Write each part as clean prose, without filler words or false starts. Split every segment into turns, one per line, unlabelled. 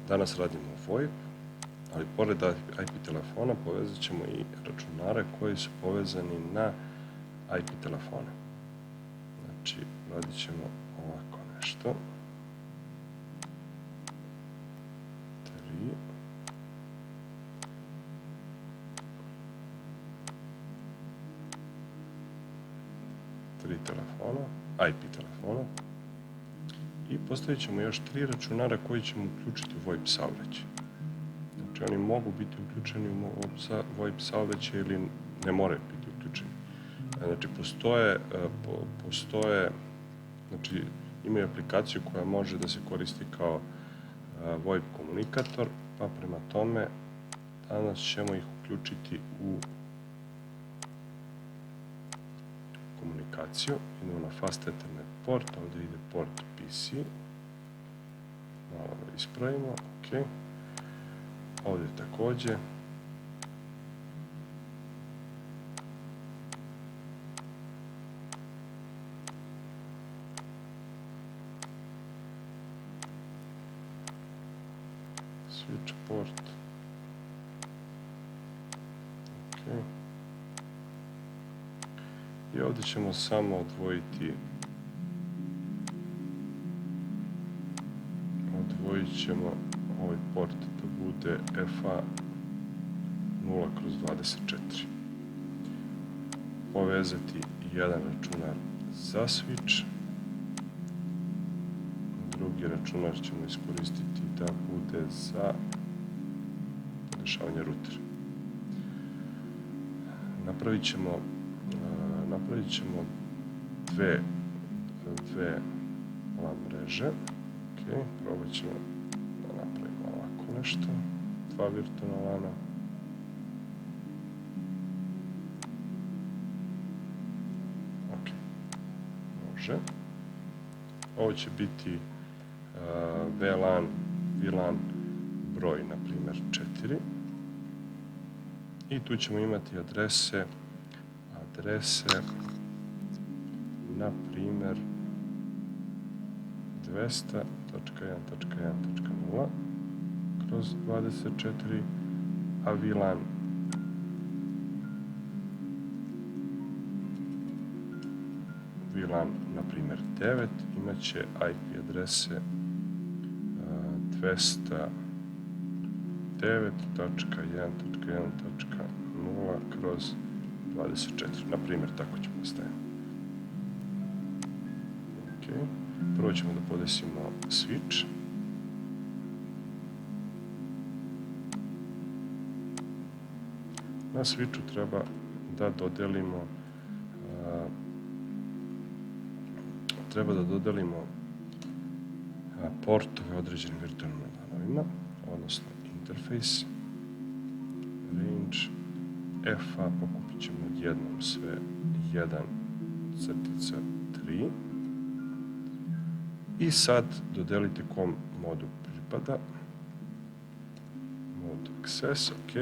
Danas radimo VoIP, ali pored IP telefona povezat ćemo i računare koji su povezani na IP telefone. Znači, radit ćemo ovako nešto. 3 telefona, IP telefona, i postavit ćemo još 3 računara koji ćemo uključiti u VoIP saobraćaj. Znači, oni mogu biti uključeni u VoIP saobraćaj ili ne moraju biti uključeni. Znači, znači, imaju aplikaciju koja može da se koristi kao VoIP komunikator, pa prema tome danas ćemo ih uključiti u komunikaciju. Idemo na Fast Ethernet port, ovdje ide port PC, malo da ispravimo, ok. Ovdje također. Switch port, ok. I ovdje ćemo samo odvojit ćemo ovaj port da bude FA 0/24. Povezati jedan računar za switch, drugi računar ćemo iskoristiti da bude za podešavanje rutera. Napravit ćemo dve LAN mreže. Ok, probat ćemo da napravimo ovako nešto. 2 virtualna LAN-a. Ok, može. Ovo će biti VLAN broj, na primjer 4. I tu ćemo imati adrese, na primjer 200.1.1.0/24, a VLAN na primjer 9 imat će IP adrese 209.1.1.0/24, na primjer, tako ćemo staviti. Ok, prvo ćemo da podesimo switch. Na switchu treba da dodelimo portove određenim virtualnim LAN-ovima, odnosno interface, range, FA, pokupit ćemo jednom sve 1/3 i sad dodelite kom modu pripada. Mod access, ok.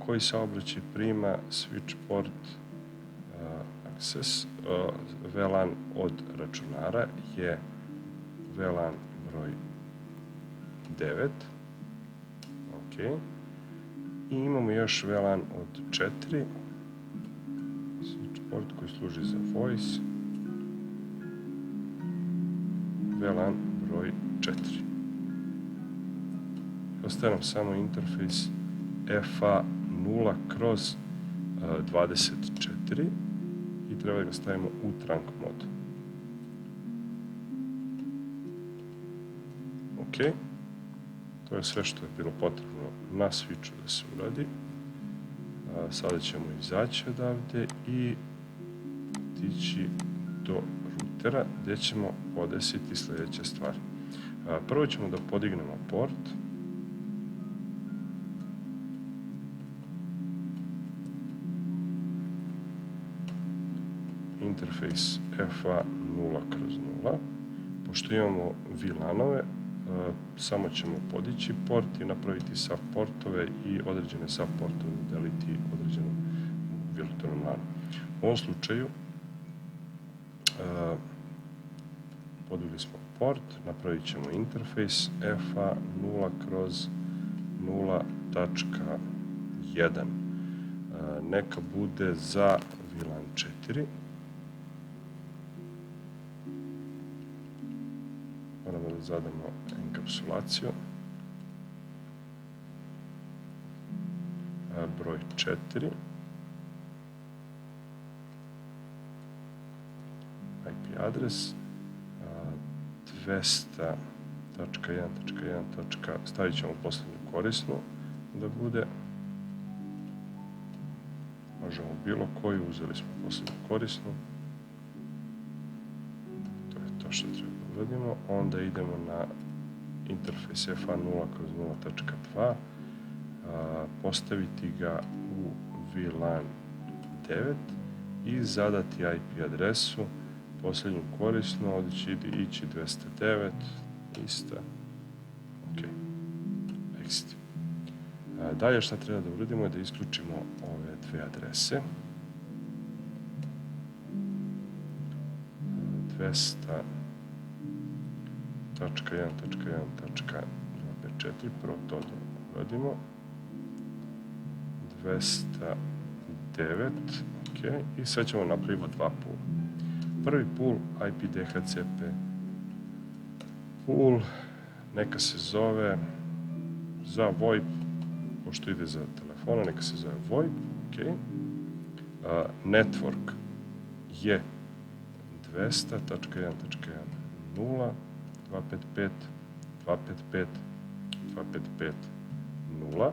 Koji saobraćaj prima switch port access, VLAN od računara je VLAN broj 9, ok. I imamo još VLAN od 4, switch port koji služi za voice, VLAN broj 4. Ostaje nam samo interfejs FA 0/24 i treba da ga stavimo u trunk mod. Ok, to je sve što je bilo potrebno na switchu da se uradi. Sada ćemo izaći odavde i otići do rutera gdje ćemo podesiti sljedeće stvari. Prvo ćemo da podignemo port. Interface FA 0/0. Pošto imamo VLAN-ove, samo ćemo podići port i napraviti subportove i određene subportove dodeliti određenom virtualnom LAN-u. U ovom slučaju podigli smo port, napravit ćemo interfejs FA 0/0.1. Neka bude za VLAN 4. Moramo da zadamo enkapsulaciju. Broj 4. IP adres 200.1.1. Stavit ćemo posljednju korisnu da bude. Možemo bilo koju, uzeli smo posljednju korisnu. To je to što treba da uradimo. Onda idemo na interfejs FA 0/0.2. Postaviti ga u VLAN 9 i zadati IP adresu, posljednju korisnu, ovdje će ići 209, ista, ok, exit. Dalje šta treba da uradimo je da isključimo ove dve adrese, 200.1.1.254, prvo to da uradimo, 209, ok, i sad ćemo napravimo dva pool. Prvi pool IP DHCP pool, neka se zove za VoIP, pošto ide za telefone, neka se zove VoIP, ok. Network je 200.1.1.0, 255.255.255.0.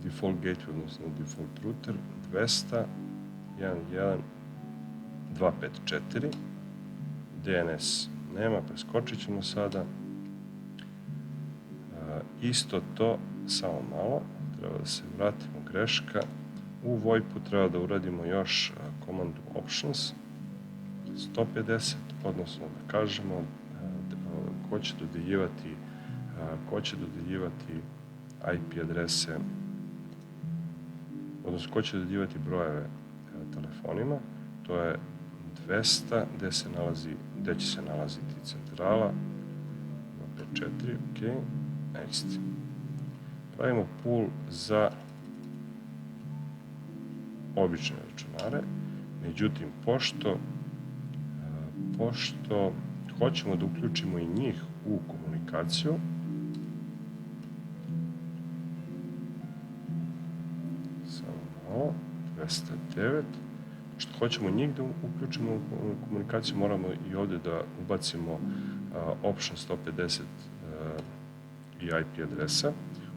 Default gateway, odnosno default router 200.1.1.254. DNS nema, preskočit ćemo sada. Isto to, samo malo, treba da se vratimo, greška. U VoIP-u treba da uradimo još komandu options 150, odnosno da kažemo ko će dodeljivati IP adrese, odnosno ko će dodeljivati brojeve telefonima. To je 200, gde će se nalaziti centrala, 254, ok, next. Pravimo pool za obične računare, međutim, pošto hoćemo da uključimo i njih u komunikaciju, samo malo, 209, što hoćemo njih da uključimo u komunikaciju, moramo i ovdje da ubacimo option 150 i IP adresa.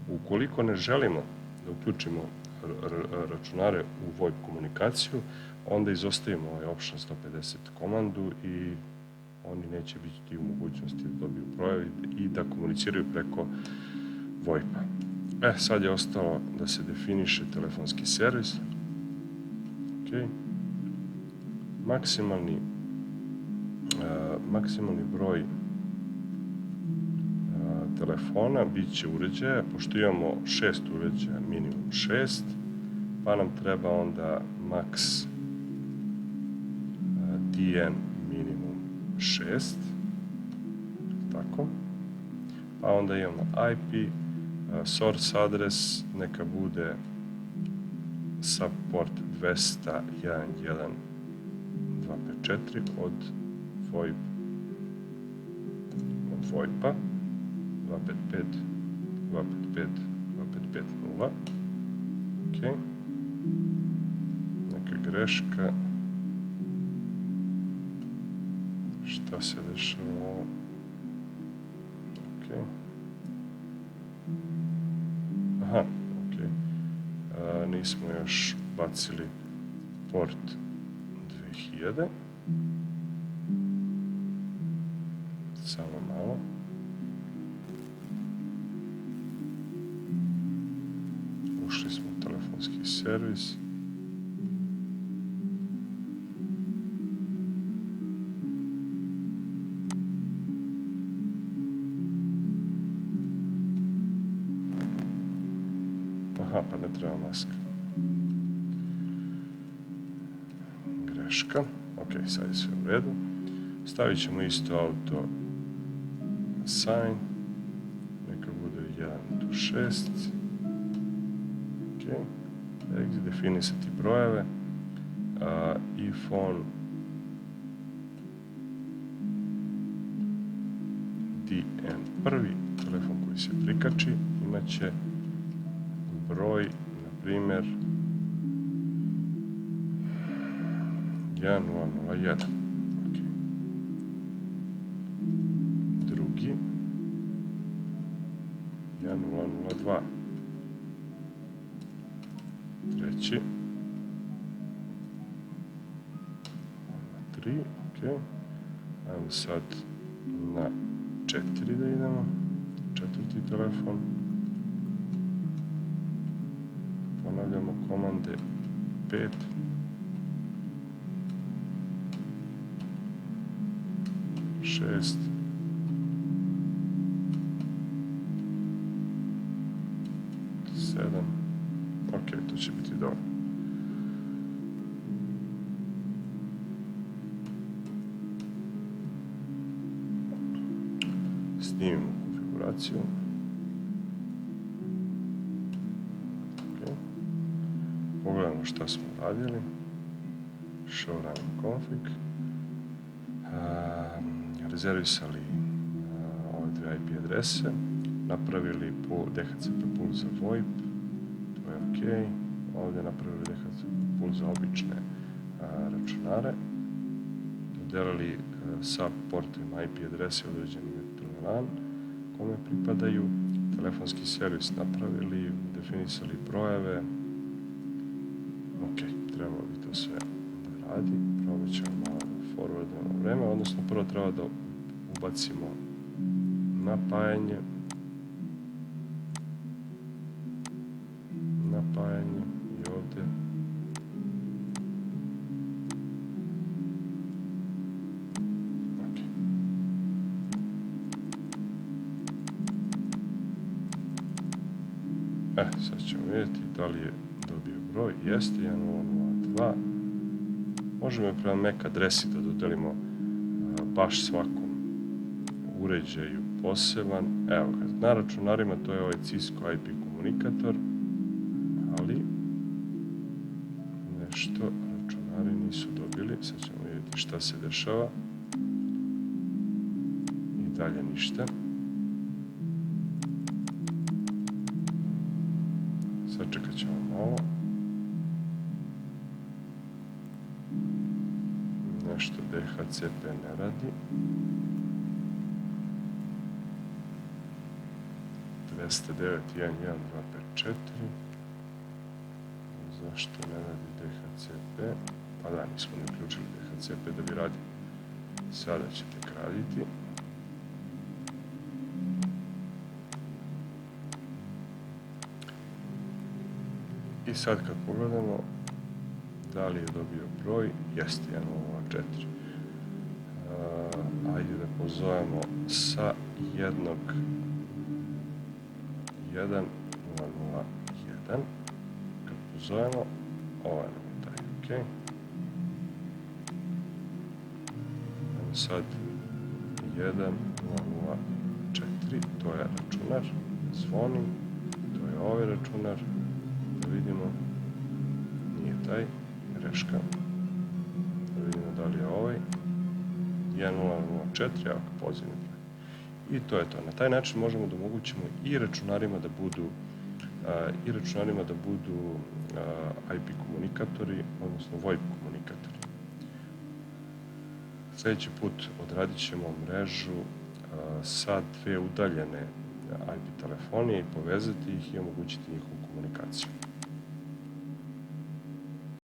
Ukoliko ne želimo da uključimo računare u VoIP komunikaciju, onda izostavimo ovaj option 150 komandu i oni neće biti u mogućnosti da dobiju brojeve i da komuniciraju preko VoIP-a. Sad je ostalo da se definiše telefonski servis. Ok. Maksimalni broj telefona bit će uređaja, pošto imamo 6 uređaja, minimum 6, pa nam treba onda max DN minimum 6, tako, pa onda imamo IP, source adres, neka bude support 200.1.1.254 od VoIP-a, 255.255.255.0, ok, neka greška, šta se dešava ovo, ok, aha, ok, nismo još bacili port 2000, samo malo, ušli smo u telefonski servis, aha, pa ne treba maska, greška, ok, sad je sve u redu. Stavit ćemo isto auto assign, neka bude 1 to 6. Definisati brojeve i phone DN. Prvi telefon koji se prikači imaće broj, na primjer, 1001. Drugi 1002. Treći 3. Ajmo sad na 4 da idemo. Četvrti telefon. Ponavljamo komande 5. 6. 7. Ok, to će biti dobro. Snimimo konfiguraciju. Pogledamo šta smo radili. Show running config. Rezervisali ove dve IP adrese. Napravili DHCP pool za VoIP. To je ok. Ovdje napravili DHCP pool za obične računare. Dodelili sa portovima IP adrese određeni LAN kome pripadaju. Telefonski servis napravili, definisali brojeve. Ok, trebalo bi to sve da radi. Probat ćemo malo da forwardujemo vreme, odnosno prvo treba da ubacimo napajanje. I ovdje sad ćemo vidjeti da li je dobio broj. Jeste, 1002. Možemo prema MAC adresi da dodelimo baš svakom uređaju poseban. Evo ga, na računarima to je ovaj Cisco IP komunikator, ali nešto računari nisu dobili. Sad ćemo vidjeti šta se dešava. I dalje ništa. Sačekat ćemo malo. Nešto DHCP ne radi. 209.1.1.2.5.4. Zašto ne radi DHCP? Pa da, nismo ne uključili DHCP da bi radio. Sada će tek raditi. I sad kad pogledamo da li je dobio broj, jeste 1.0.4. Ajde da pozovemo sa jednog 1.0.1. Kad pozovemo, ovo je nam taj, ok. Sad 1.0.4, to je računar, zvoni, to je ovaj računar. Da vidimo, nije taj, greška. Da vidimo da li je ovaj 1004, evo ga, pozivni broj. I to je to. Na taj način možemo da omogućimo i računarima da budu IP komunikatori, odnosno VoIP komunikatori. Sljedeći put odradit ćemo mrežu sa dve udaljene IP telefonije i povezati ih i omogućiti njihovu komunikaciju.